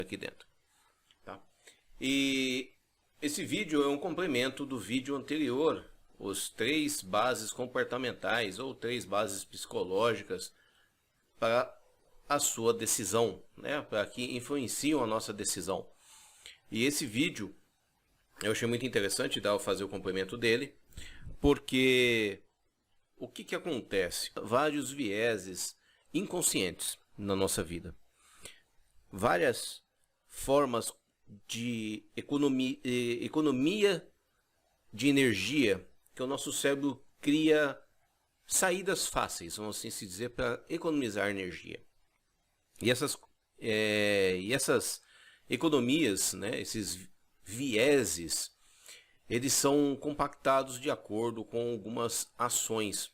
aqui dentro, tá? E esse vídeo é um complemento do vídeo anterior, os 3 bases comportamentais ou 3 bases psicológicas para a sua decisão, né? Para que influenciam a nossa decisão. E esse vídeo eu achei muito interessante dar fazer o complemento dele, porque o que acontece? Vários vieses inconscientes na nossa vida. Várias formas de economia de energia que o nosso cérebro cria saídas fáceis, vamos assim se dizer, para economizar energia. E essas economias, né, esses vieses, eles são compactados de acordo com algumas ações.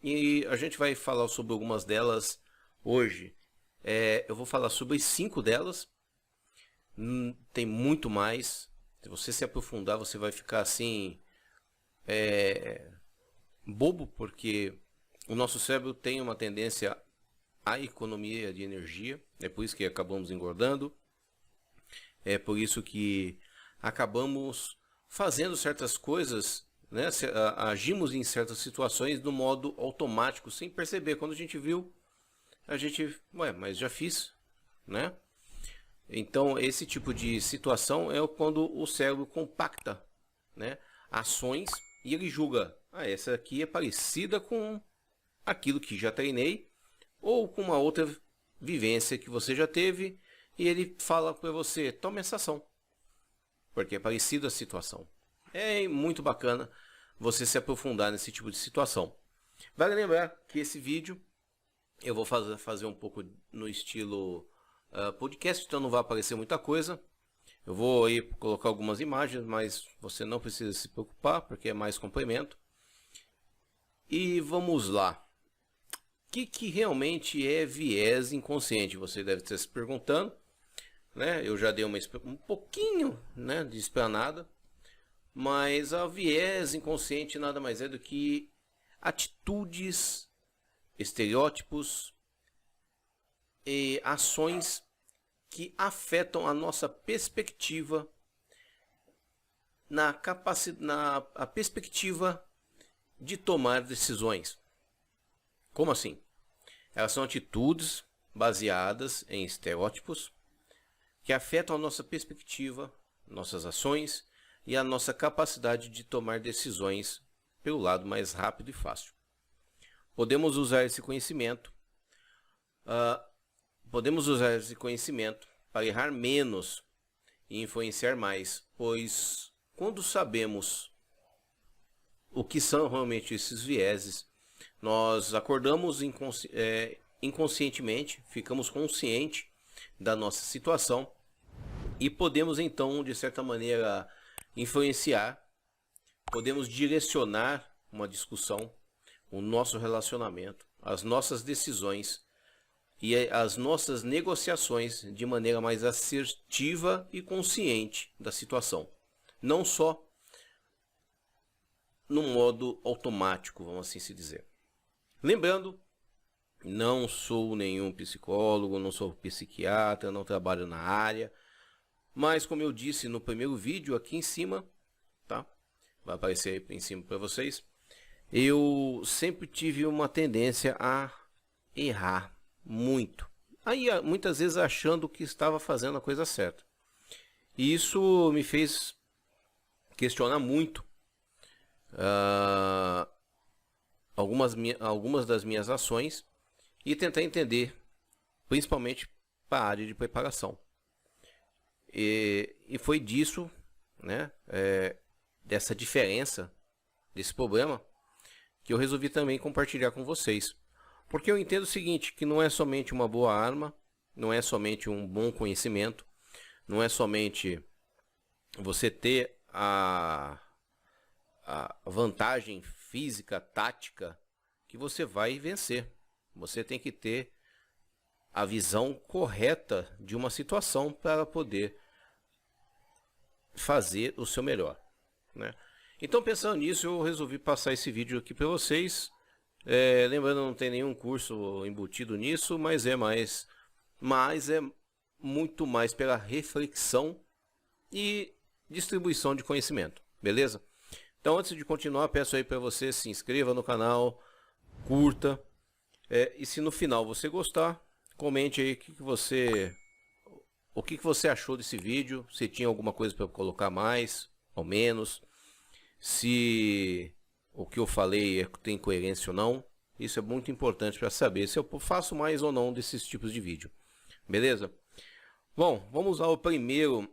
E a gente vai falar sobre algumas delas hoje. Eu vou falar sobre 5 delas. Tem muito mais. Se você se aprofundar, você vai ficar assim bobo, porque o nosso cérebro tem uma tendência à economia de energia. É por isso que acabamos engordando. É por isso que acabamos fazendo certas coisas, né? Agimos em certas situações no modo automático, sem perceber. Quando a gente viu, a gente, mas já fiz, né? Então, esse tipo de situação é quando o cérebro compacta, né, ações e ele julga, essa aqui é parecida com aquilo que já treinei ou com uma outra vivência que você já teve, e ele fala para você, tome essa ação, porque é parecido a situação. É muito bacana você se aprofundar nesse tipo de situação. Vale lembrar que esse vídeo eu vou fazer um pouco no estilo podcast, então não vai aparecer muita coisa. Eu vou aí colocar algumas imagens, mas você não precisa se preocupar, porque é mais complemento. E vamos lá. O que realmente é viés inconsciente? Você deve estar se perguntando, né? Eu já dei um pouquinho, né, de explanada, mas a viés inconsciente nada mais é do que atitudes, estereótipos e ações que afetam a nossa perspectiva a perspectiva de tomar decisões. Como assim? Elas são atitudes baseadas em estereótipos que afetam a nossa perspectiva, nossas ações e a nossa capacidade de tomar decisões pelo lado mais rápido e fácil. Podemos usar esse conhecimento para errar menos e influenciar mais, pois quando sabemos o que são realmente esses vieses, nós acordamos inconscientemente, ficamos conscientes da nossa situação e podemos então, de certa maneira, influenciar, podemos direcionar uma discussão, o nosso relacionamento, as nossas decisões e as nossas negociações de maneira mais assertiva e consciente da situação. Não só no modo automático, vamos assim se dizer. Lembrando, não sou nenhum psicólogo, não sou psiquiatra, não trabalho na área, mas como eu disse no primeiro vídeo aqui em cima, tá? Vai aparecer aí em cima para vocês. Eu sempre tive uma tendência a errar muito. Aí muitas vezes achando que estava fazendo a coisa certa. E isso me fez questionar muito algumas das minhas ações e tentar entender, principalmente para a área de preparação. E foi disso, né, dessa diferença, desse problema, que eu resolvi também compartilhar com vocês. Porque eu entendo o seguinte, que não é somente uma boa arma, não é somente um bom conhecimento, não é somente você ter a vantagem física, tática, que você vai vencer. Você tem que ter a visão correta de uma situação para poder fazer o seu melhor, né? Então, pensando nisso, eu resolvi passar esse vídeo aqui para vocês. Lembrando, não tem nenhum curso embutido nisso, mas é muito mais pela reflexão e distribuição de conhecimento, beleza? Então, antes de continuar, peço aí para você se inscreva no canal, curta, e se no final você gostar, comente aí o que você achou desse vídeo, se tinha alguma coisa para colocar mais ou menos, se o que eu falei tem coerência ou não. Isso é muito importante para saber se eu faço mais ou não desses tipos de vídeo, beleza? Bom, vamos ao primeiro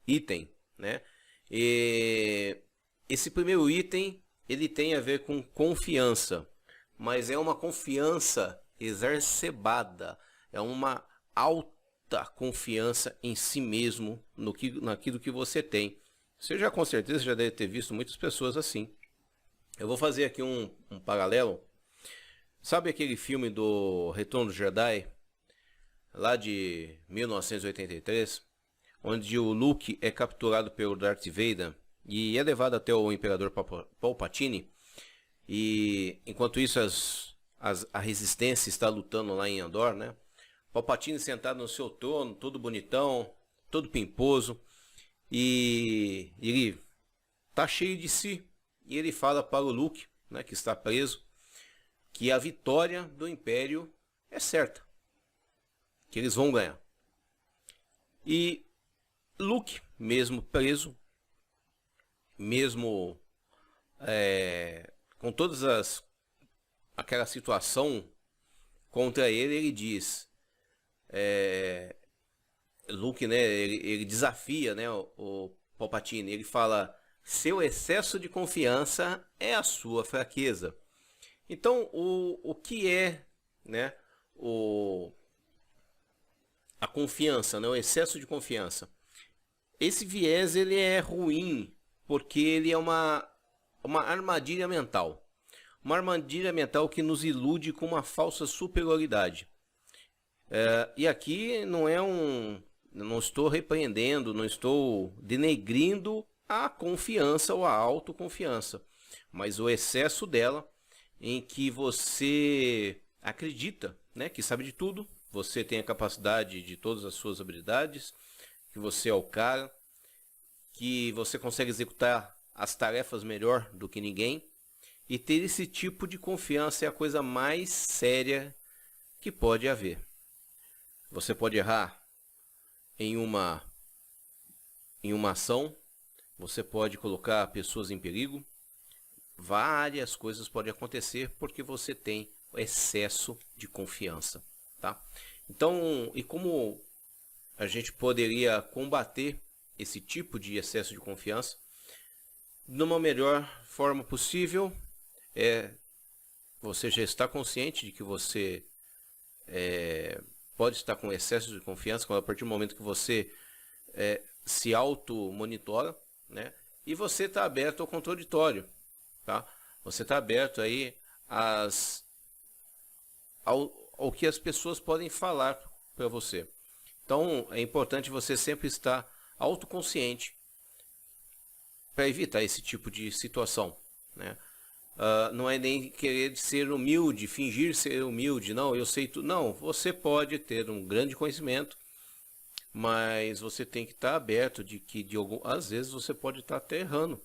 item, né? E esse primeiro item, ele tem a ver com confiança, mas é uma confiança exacerbada, é uma alta confiança em si mesmo, naquilo que você tem. Você já com certeza já deve ter visto muitas pessoas assim. Eu vou fazer aqui um paralelo. Sabe aquele filme do Retorno do Jedi, lá de 1983, onde o Luke é capturado pelo Darth Vader e é levado até o Imperador Palpatine, e enquanto isso a resistência está lutando lá em Endor, né? Palpatine sentado no seu trono, todo bonitão, todo pimposo, e ele tá cheio de si, e ele fala para o Luke, né, que está preso, que a vitória do Império é certa, que eles vão ganhar. E Luke, mesmo preso, mesmo com todas aquela situação contra ele, ele diz, Luke, né, ele desafia, né, o Palpatine, ele fala: seu excesso de confiança é a sua fraqueza. Então, o que é, né, a confiança, né, o excesso de confiança? Esse viés, ele é ruim porque ele é uma armadilha mental. Uma armadilha mental que nos ilude com uma falsa superioridade. E aqui não estou repreendendo, não estou denegrindo a confiança ou a autoconfiança, mas o excesso dela, em que você acredita, né, que sabe de tudo, você tem a capacidade de todas as suas habilidades, que você é o cara, que você consegue executar as tarefas melhor do que ninguém, e ter esse tipo de confiança é a coisa mais séria que pode haver. Você pode errar em uma ação, você pode colocar pessoas em perigo, várias coisas podem acontecer porque você tem excesso de confiança, tá? Então, e como a gente poderia combater esse tipo de excesso de confiança? De uma melhor forma possível, você já está consciente de que você pode estar com excesso de confiança a partir do momento que você se auto-monitora, né? E você está aberto ao contraditório, tá? Você está aberto aí ao que as pessoas podem falar para você. Então, é importante você sempre estar autoconsciente para evitar esse tipo de situação, né? Não é nem querer ser humilde, fingir ser humilde, não, eu sei tudo. Não, você pode ter um grande conhecimento, mas você tem que estar aberto de que às vezes você pode estar até errando.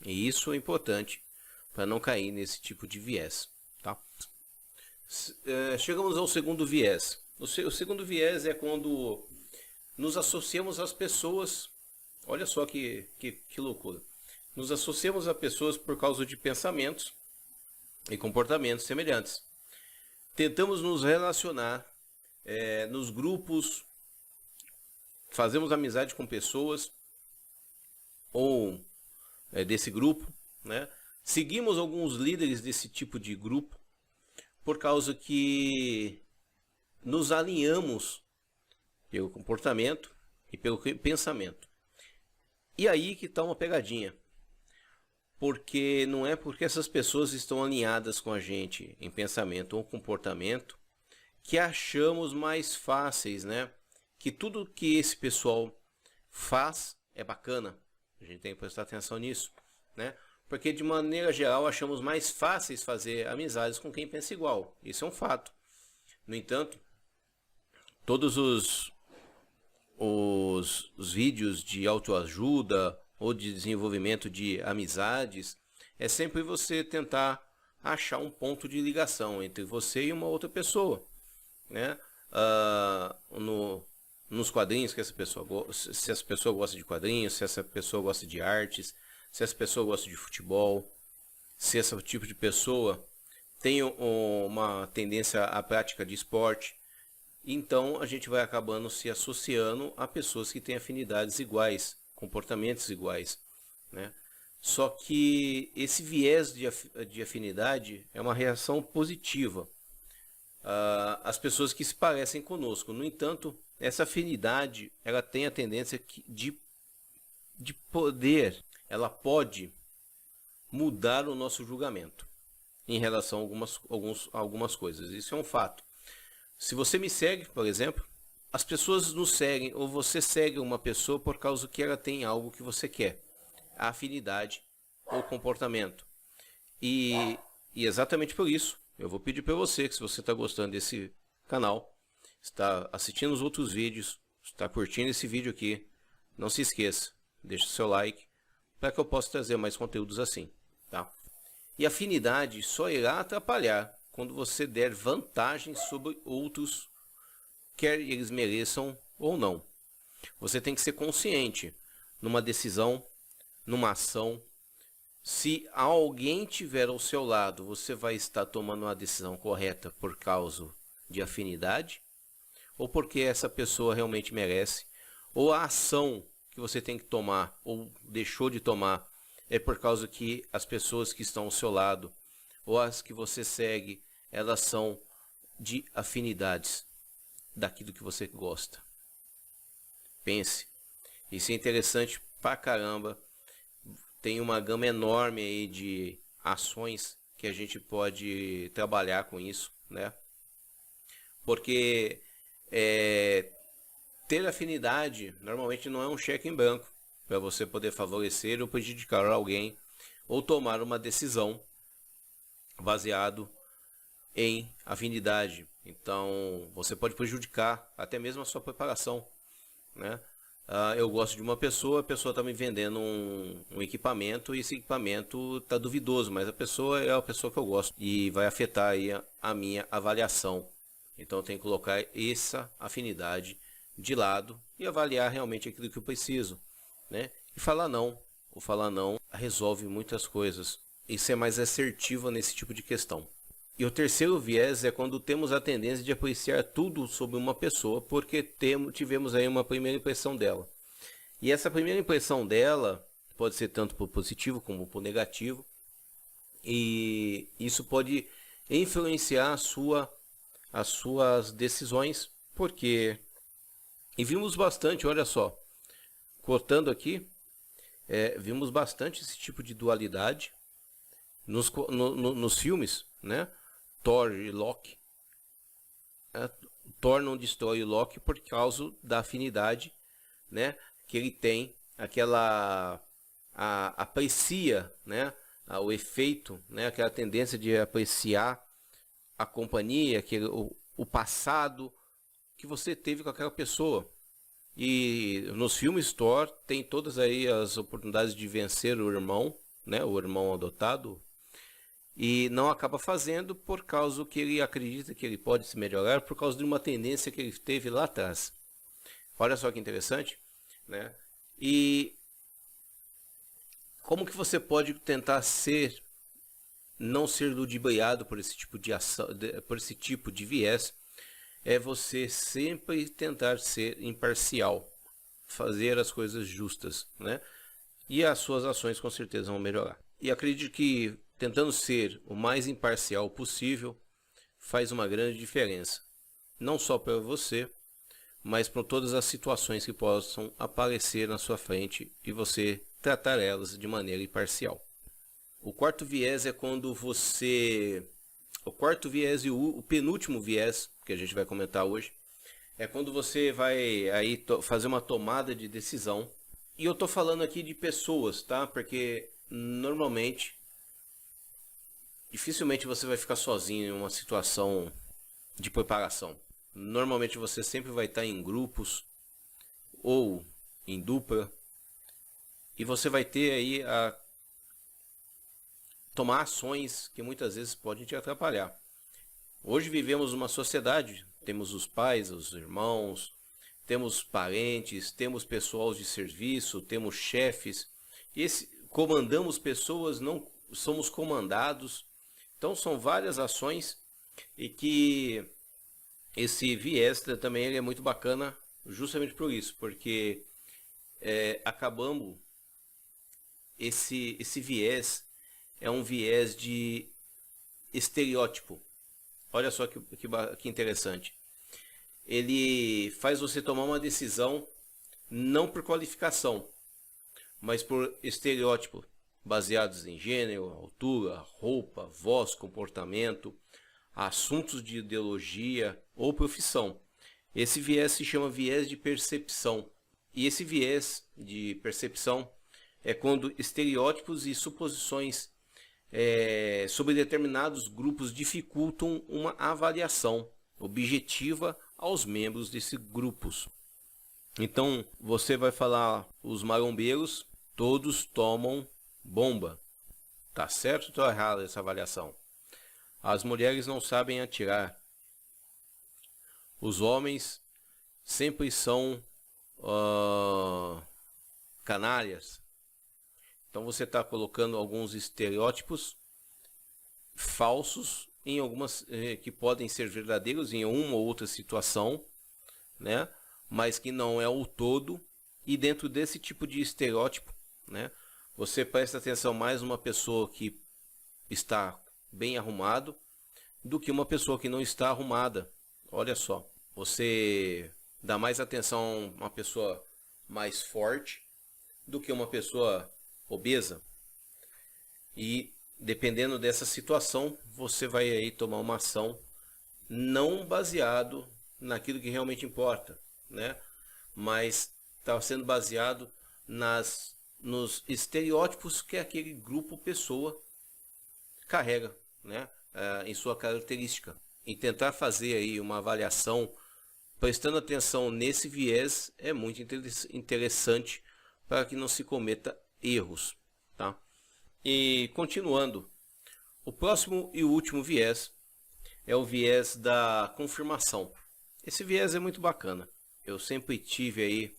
E isso é importante para não cair nesse tipo de viés, tá? Chegamos ao segundo viés. O segundo viés é quando nos associamos às pessoas. Olha só que loucura. Nos associamos a pessoas por causa de pensamentos e comportamentos semelhantes. Tentamos nos relacionar nos grupos, fazemos amizade com pessoas ou desse grupo, né? Seguimos alguns líderes desse tipo de grupo por causa que nos alinhamos pelo comportamento e pelo pensamento. E aí que está uma pegadinha. Porque não é porque essas pessoas estão alinhadas com a gente em pensamento ou comportamento que achamos mais fáceis, né? Que tudo que esse pessoal faz é bacana. A gente tem que prestar atenção nisso, né? Porque de maneira geral achamos mais fáceis fazer amizades com quem pensa igual. Isso é um fato. No entanto, todos os vídeos de autoajuda ou de desenvolvimento de amizades, é sempre você tentar achar um ponto de ligação entre você e uma outra pessoa, né? Nos quadrinhos que essa pessoa se essa pessoa gosta de quadrinhos, se essa pessoa gosta de artes, se essa pessoa gosta de futebol, se esse tipo de pessoa tem uma tendência à prática de esporte. Então a gente vai acabando se associando a pessoas que têm afinidades iguais, comportamentos iguais, né? Só que esse viés de afinidade é uma reação positiva às pessoas que se parecem conosco. No entanto, essa afinidade ela tem a tendência de poder, ela pode mudar o nosso julgamento em relação a algumas coisas. Isso é um fato. Se você me segue, por exemplo, as pessoas nos seguem ou você segue uma pessoa por causa que ela tem algo que você quer, a afinidade ou comportamento. E exatamente por isso, eu vou pedir para você que se você está gostando desse canal, está assistindo os outros vídeos, está curtindo esse vídeo aqui, não se esqueça, deixe seu like para que eu possa trazer mais conteúdos assim, tá? E afinidade só irá atrapalhar quando você der vantagem sobre outros, quer eles mereçam ou não. Você tem que ser consciente numa decisão, numa ação. Se alguém tiver ao seu lado, você vai estar tomando uma decisão correta por causa de afinidade? Ou porque essa pessoa realmente merece? Ou a ação que você tem que tomar ou deixou de tomar é por causa que as pessoas que estão ao seu lado ou as que você segue, elas são de afinidades daquilo que você gosta? Pense. Isso é interessante pra caramba. Tem uma gama enorme aí de ações que a gente pode trabalhar com isso, né? Porque ter afinidade normalmente não é um cheque em branco para você poder favorecer ou prejudicar alguém ou tomar uma decisão baseado em afinidade. Então você pode prejudicar até mesmo a sua preparação, né? Eu gosto de uma pessoa, a pessoa está me vendendo um equipamento e esse equipamento está duvidoso, mas a pessoa é a pessoa que eu gosto e vai afetar aí a minha avaliação. Então eu tenho que colocar essa afinidade de lado e avaliar realmente aquilo que eu preciso, né? E falar não. O falar não resolve muitas coisas. E ser mais assertivo nesse tipo de questão. E o terceiro viés é quando temos a tendência de apreciar tudo sobre uma pessoa porque tivemos aí uma primeira impressão dela. E essa primeira impressão dela pode ser tanto por positivo como por negativo. E isso pode influenciar as suas decisões, porque... E vimos bastante, olha só, cortando aqui, vimos bastante esse tipo de dualidade nos filmes, né? Thor e Loki. Thor não destrói o Loki por causa da afinidade, né? Que ele tem, aprecia, né? O efeito, né? Aquela tendência de apreciar a companhia, o passado que você teve com aquela pessoa. E nos filmes Thor tem todas aí as oportunidades de vencer o irmão, né? O irmão adotado. E não acaba fazendo por causa que ele acredita que ele pode se melhorar por causa de uma tendência que ele teve lá atrás. Olha só que interessante, né? E como que você pode tentar não ser ludibriado por esse tipo de ação, por esse tipo de viés? É você sempre tentar ser imparcial, fazer as coisas justas, né? E as suas ações com certeza vão melhorar. E acredito que tentando ser o mais imparcial possível faz uma grande diferença, não só para você, mas para todas as situações que possam aparecer na sua frente e você tratar elas de maneira imparcial. O quarto viés é quando você... O quarto viés e o penúltimo viés que a gente vai comentar hoje é quando você vai aí fazer uma tomada de decisão. E eu tô falando aqui de pessoas, tá? Porque normalmente dificilmente você vai ficar sozinho em uma situação de preparação. Normalmente você sempre vai estar em grupos ou em dupla e você vai ter aí a tomar ações que muitas vezes podem te atrapalhar. Hoje vivemos uma sociedade, temos os pais, os irmãos, temos parentes, temos pessoal de serviço, temos chefes, comandamos pessoas, não somos comandados. Então são várias ações e que esse viés também ele é muito bacana justamente por isso, porque acabamos, esse viés é um viés de estereótipo. Olha só que interessante. Ele faz você tomar uma decisão não por qualificação, mas por estereótipo, baseados em gênero, altura, roupa, voz, comportamento, assuntos de ideologia ou profissão. Esse viés se chama viés de percepção. E esse viés de percepção é quando estereótipos e suposições sobre determinados grupos dificultam uma avaliação objetiva aos membros desses grupos. Então, você vai falar, os marombeiros todos tomam bomba. Tá certo ou tá errado essa avaliação? As mulheres não sabem atirar. Os homens sempre são canalhas. Então você está colocando alguns estereótipos falsos em algumas que podem ser verdadeiros em uma ou outra situação, né? Mas que não é o todo. E dentro desse tipo de estereótipo, né? Você presta atenção mais numa pessoa que está bem arrumado do que uma pessoa que não está arrumada. Olha só, você dá mais atenção a uma pessoa mais forte do que uma pessoa obesa. E dependendo dessa situação, você vai aí tomar uma ação não baseado naquilo que realmente importa, né? Mas está sendo baseado nos estereótipos que aquele grupo pessoa carrega, né? Em sua característica. E tentar fazer aí uma avaliação prestando atenção nesse viés é muito interessante para que não se cometa erros, tá? E continuando, o próximo e último viés é o viés da confirmação. Esse viés é muito bacana. Eu sempre tive aí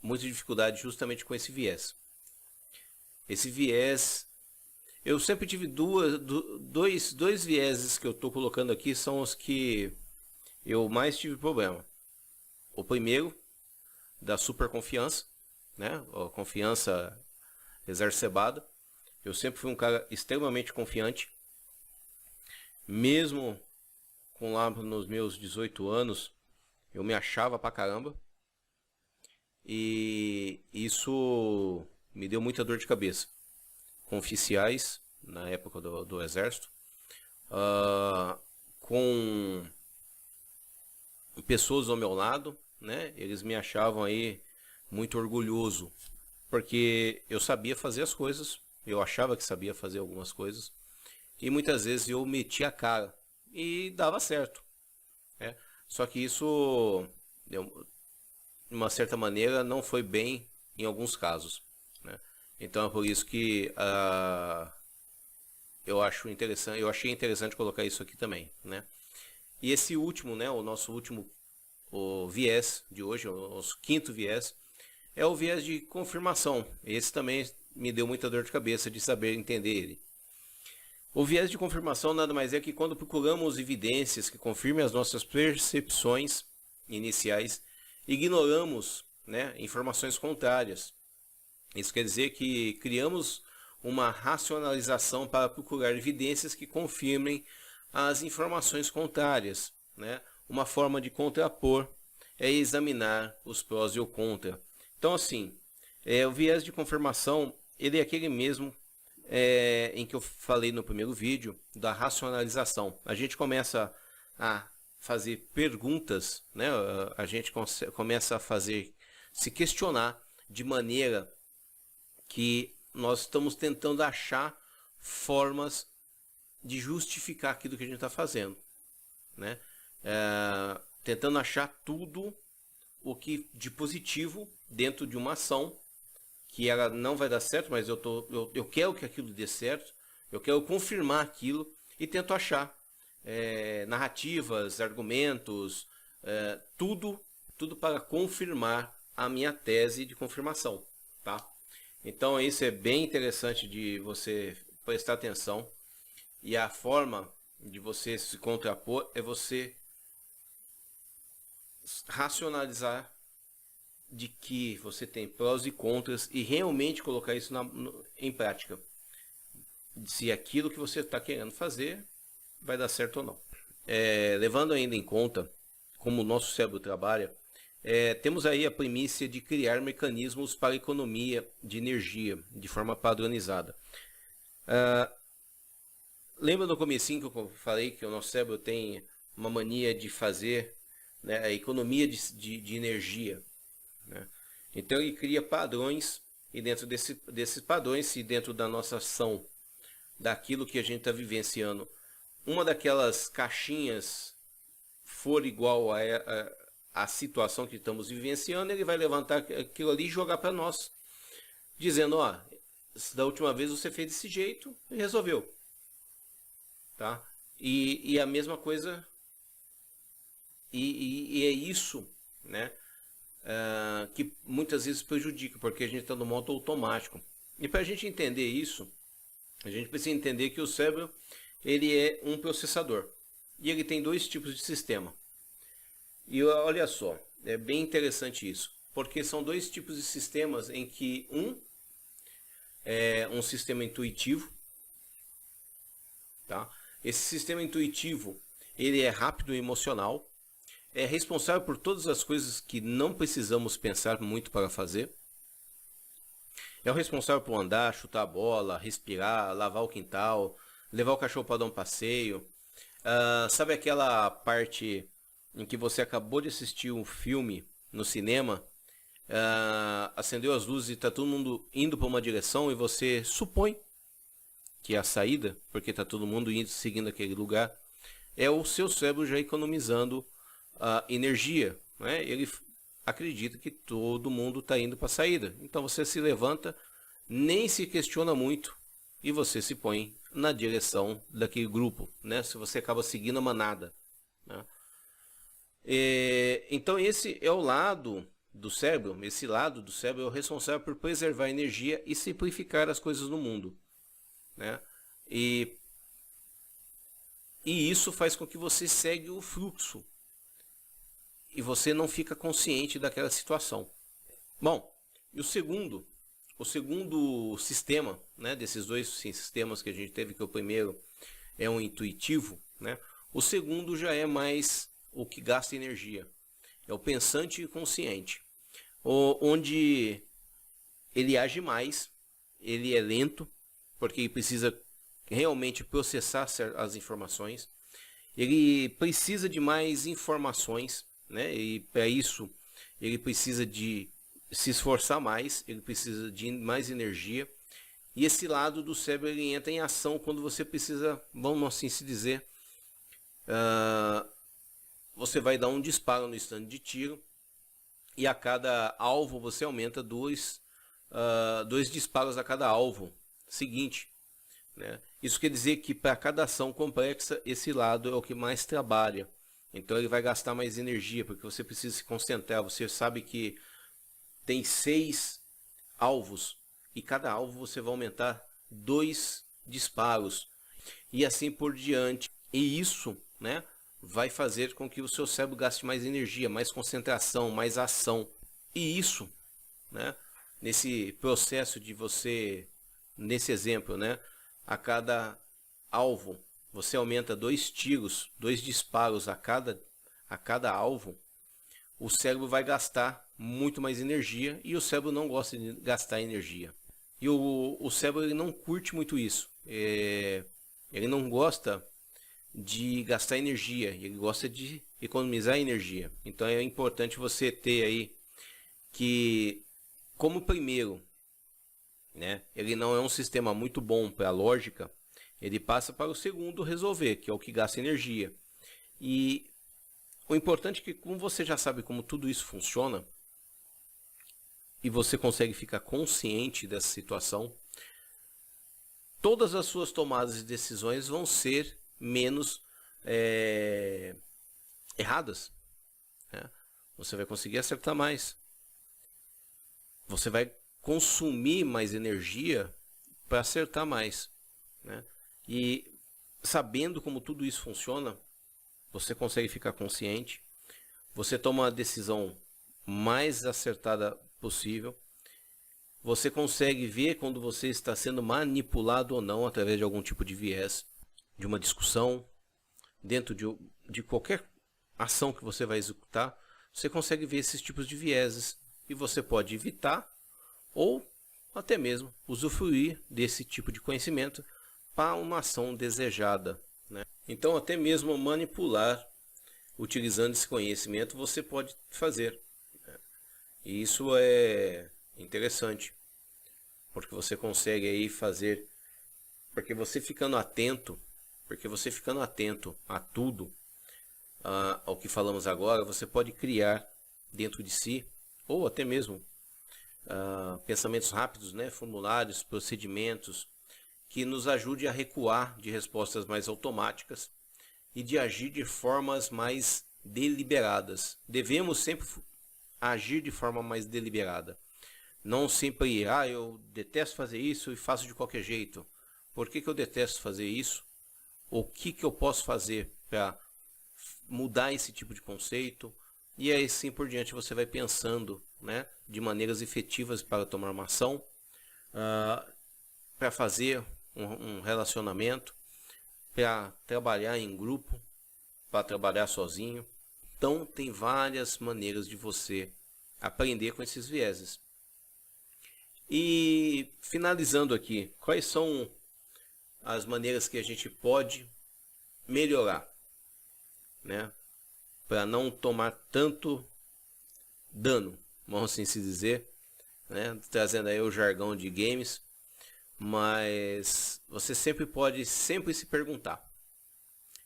muita dificuldade justamente com esse viés. Esse viés, eu sempre tive dois vieses que eu estou colocando aqui, são os que eu mais tive problema. O primeiro, da superconfiança, né? A confiança exacerbada. Eu sempre fui um cara extremamente confiante. Mesmo com lá nos meus 18 anos, eu me achava pra caramba. E isso me deu muita dor de cabeça. Com oficiais, na época do exército, com pessoas ao meu lado, né? Eles me achavam aí muito orgulhoso, porque eu sabia fazer as coisas, eu achava que sabia fazer algumas coisas, e muitas vezes eu metia a cara e dava certo, né? Só que isso, de uma certa maneira, não foi bem em alguns casos, né? Então é por isso que eu achei interessante colocar isso aqui também, né? E esse último, né, o nosso último viés de hoje, o quinto viés, é o viés de confirmação. Esse também me deu muita dor de cabeça de saber entender ele. O viés de confirmação nada mais é que quando procuramos evidências que confirmem as nossas percepções iniciais, ignoramos, né, informações contrárias. Isso quer dizer que criamos uma racionalização para procurar evidências que confirmem as informações contrárias, né? Uma forma de contrapor é examinar os prós e o contra. Então, assim, o viés de confirmação, ele é aquele mesmo em que eu falei no primeiro vídeo, da racionalização. A gente começa a fazer perguntas, né? A gente começa a se questionar de maneira que nós estamos tentando achar formas de justificar aquilo que a gente está fazendo, né? tentando achar tudo o que de positivo dentro de uma ação que ela não vai dar certo, mas eu quero que aquilo dê certo, eu quero confirmar aquilo e tento achar narrativas, argumentos, tudo para confirmar a minha tese de confirmação, tá? Então isso é bem interessante de você prestar atenção, e a forma de você se contrapor é você racionalizar de que você tem prós e contras e realmente colocar isso em prática. Se aquilo que você está querendo fazer vai dar certo ou não. Levando ainda em conta como o nosso cérebro trabalha, temos aí a primícia de criar mecanismos para economia de energia de forma padronizada. Lembra no comecinho que eu falei que o nosso cérebro tem uma mania de fazer, né, a economia de energia, né? Então ele cria padrões, e dentro desses padrões, se dentro da nossa ação, daquilo que a gente está vivenciando, uma daquelas caixinhas for igual a situação que estamos vivenciando, ele vai levantar aquilo ali e jogar para nós, dizendo, ó, da última vez você fez desse jeito e resolveu, tá? E a mesma coisa, e é isso, né, que muitas vezes prejudica, porque a gente está no modo automático. E para a gente entender isso, a gente precisa entender que o cérebro ele é um processador, e ele tem dois tipos de sistema. E olha só, é bem interessante isso, porque são dois tipos de sistemas em que um é um sistema intuitivo, tá? Esse sistema intuitivo, ele é rápido e emocional, é responsável por todas as coisas que não precisamos pensar muito para fazer. É o responsável por andar, chutar a bola, respirar, lavar o quintal, levar o cachorro para dar um passeio. Sabe aquela parte em que você acabou de assistir um filme no cinema, acendeu as luzes e está todo mundo indo para uma direção e você supõe que é a saída, porque está todo mundo indo, seguindo aquele lugar, é o seu cérebro já economizando energia, né? Ele acredita que todo mundo está indo para a saída. Então você se levanta, nem se questiona muito e você se põe na direção daquele grupo, né? Se você acaba seguindo a manada, né? Então esse é o lado do cérebro. Esse lado do cérebro é o responsável por preservar a energia e simplificar as coisas no mundo, né? E isso faz com que você segue o fluxo e você não fica consciente daquela situação. Bom, e o segundo sistema, né, desses dois sistemas que a gente teve, que o primeiro é um intuitivo, né, o segundo já é mais o que gasta energia, é o pensante e consciente, onde ele age mais, ele é lento, porque ele precisa realmente processar as informações, ele precisa de mais informações, né? E para isso ele precisa de se esforçar mais, ele precisa de mais energia. E esse lado do cérebro ele entra em ação quando você precisa, vamos assim se dizer, você vai dar um disparo no stand de tiro e a cada alvo você aumenta dois disparos a cada alvo seguinte, né? Isso quer dizer que para cada ação complexa, esse lado é o que mais trabalha. Então ele vai gastar mais energia, porque você precisa se concentrar. Você sabe que tem 6 alvos, e cada alvo você vai aumentar 2 disparos, e assim por diante. E isso, né, vai fazer com que o seu cérebro gaste mais energia, mais concentração, mais ação. E isso, né, nesse processo de você, nesse exemplo, né, a cada alvo você aumenta 2 tiros, 2 disparos a cada alvo, o cérebro vai gastar muito mais energia, e o cérebro não gosta de gastar energia. E o cérebro ele não curte muito isso. Ele não gosta de gastar energia, ele gosta de economizar energia. Então é importante você ter aí que, como primeiro, né, ele não é um sistema muito bom para a lógica, ele passa para o segundo resolver, que é o que gasta energia. E O importante é que, como você já sabe como tudo isso funciona, e você consegue ficar consciente dessa situação, todas as suas tomadas de decisões vão ser menos erradas, né? Você vai conseguir acertar mais. Você vai consumir mais energia para acertar mais, né? E sabendo como tudo isso funciona, você consegue ficar consciente. Você toma a decisão mais acertada possível. Você consegue ver quando você está sendo manipulado ou não através de algum tipo de viés, de uma discussão, dentro de qualquer ação que você vai executar. Você consegue ver esses tipos de vieses e você pode evitar ou até mesmo usufruir desse tipo de conhecimento para uma ação desejada, né? Então, até mesmo manipular, utilizando esse conhecimento, você pode fazer, né? E isso é interessante, porque você consegue aí fazer, porque você ficando atento a tudo, ao que falamos agora, você pode criar dentro de si, ou até mesmo pensamentos rápidos, né? Formulários, procedimentos, que nos ajude a recuar de respostas mais automáticas e de agir de formas mais deliberadas. Devemos sempre agir de forma mais deliberada. Não sempre, eu detesto fazer isso e faço de qualquer jeito. Por que eu detesto fazer isso? O que eu posso fazer para mudar esse tipo de conceito? E aí assim por diante você vai pensando, né, de maneiras efetivas para tomar uma ação, para fazer um relacionamento, para trabalhar em grupo, para trabalhar sozinho. Então tem várias maneiras de você aprender com esses vieses. E finalizando aqui, quais são as maneiras que a gente pode melhorar, né, para não tomar tanto dano, vamos assim se dizer, né, trazendo aí o jargão de games. Mas você sempre pode se perguntar.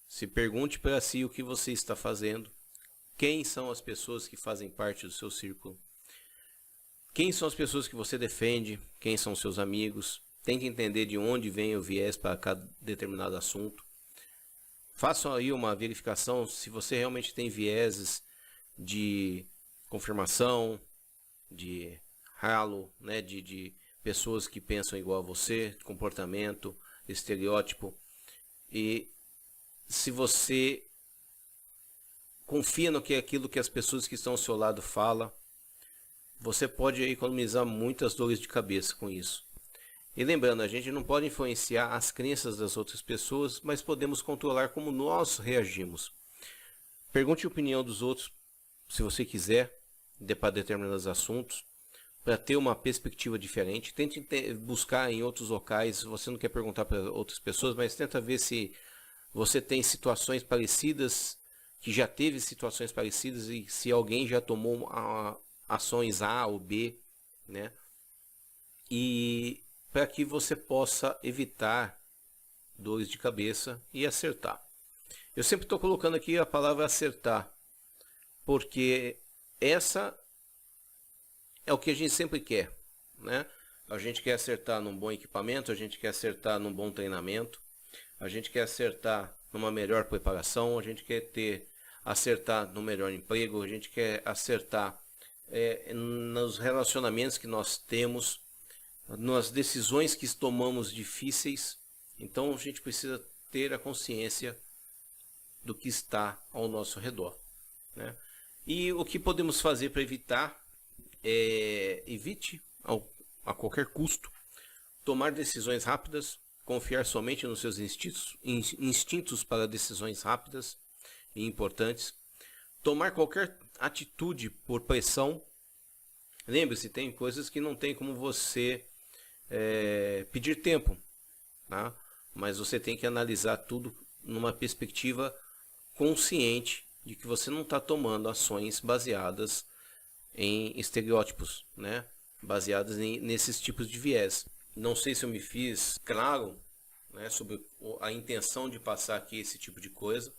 Se pergunte para si o que você está fazendo, quem são as pessoas que fazem parte do seu círculo, quem são as pessoas que você defende, quem são seus amigos. Tente entender de onde vem o viés para cada determinado assunto. Faça aí uma verificação se você realmente tem vieses de confirmação, de halo, né, de pessoas que pensam igual a você, comportamento, estereótipo. E se você confia no que é aquilo que as pessoas que estão ao seu lado falam, você pode economizar muitas dores de cabeça com isso. E lembrando, a gente não pode influenciar as crenças das outras pessoas, mas podemos controlar como nós reagimos. Pergunte a opinião dos outros, se você quiser, para determinados assuntos, para ter uma perspectiva diferente. Tente buscar em outros locais. Você não quer perguntar para outras pessoas, mas tenta ver se você tem situações parecidas, que já teve situações parecidas e se alguém já tomou ações A ou B, né? E para que você possa evitar dores de cabeça e acertar. Eu sempre estou colocando aqui a palavra acertar, porque essa é o que a gente sempre quer, né? A gente quer acertar num bom equipamento, a gente quer acertar num bom treinamento, a gente quer acertar numa melhor preparação, a gente quer acertar no melhor emprego, a gente quer acertar nos relacionamentos que nós temos, nas decisões que tomamos difíceis. Então a gente precisa ter a consciência do que está ao nosso redor, né? E o que podemos fazer para evitar? Evite a qualquer custo tomar decisões rápidas, confiar somente nos seus instintos para decisões rápidas e importantes, tomar qualquer atitude por pressão. Lembre-se, tem coisas que não tem como você pedir tempo, tá? Mas você tem que analisar tudo numa perspectiva consciente de que você não está tomando ações baseadas em estereótipos, né? Baseadas nesses tipos de viés. Não sei se eu me fiz claro, né, sobre a intenção de passar aqui esse tipo de coisa,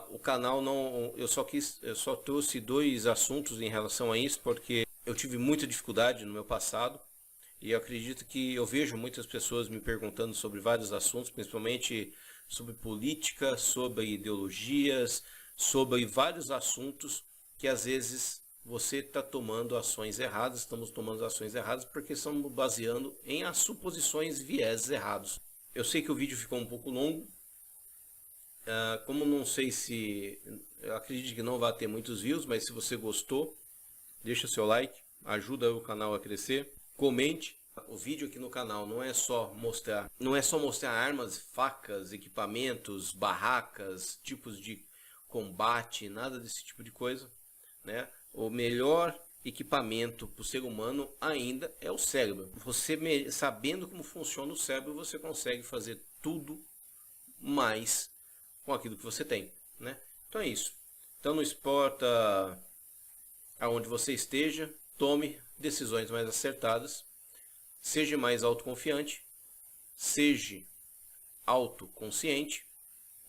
O canal não, eu só trouxe dois assuntos em relação a isso, porque eu tive muita dificuldade no meu passado e eu acredito que eu vejo muitas pessoas me perguntando sobre vários assuntos, principalmente sobre política, sobre ideologias, sobre vários assuntos que às vezes você está tomando ações erradas, estamos tomando ações erradas porque estamos baseando em suposições e vieses errados. Eu sei que o vídeo ficou um pouco longo, como não sei se, eu acredito que não vai ter muitos views, mas se você gostou, deixa seu like, ajuda o canal a crescer, comente. O vídeo aqui no canal não é só mostrar armas, facas, equipamentos, barracas, tipos de combate, nada desse tipo de coisa, né? O melhor equipamento para o ser humano ainda é o cérebro. Você sabendo como funciona o cérebro, você consegue fazer tudo mais com aquilo que você tem, né? Então é isso. Então não importa aonde você esteja, tome decisões mais acertadas, seja mais autoconfiante, seja autoconsciente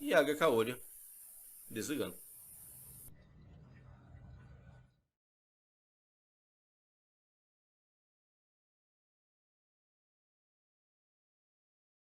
e haga caolha desligando.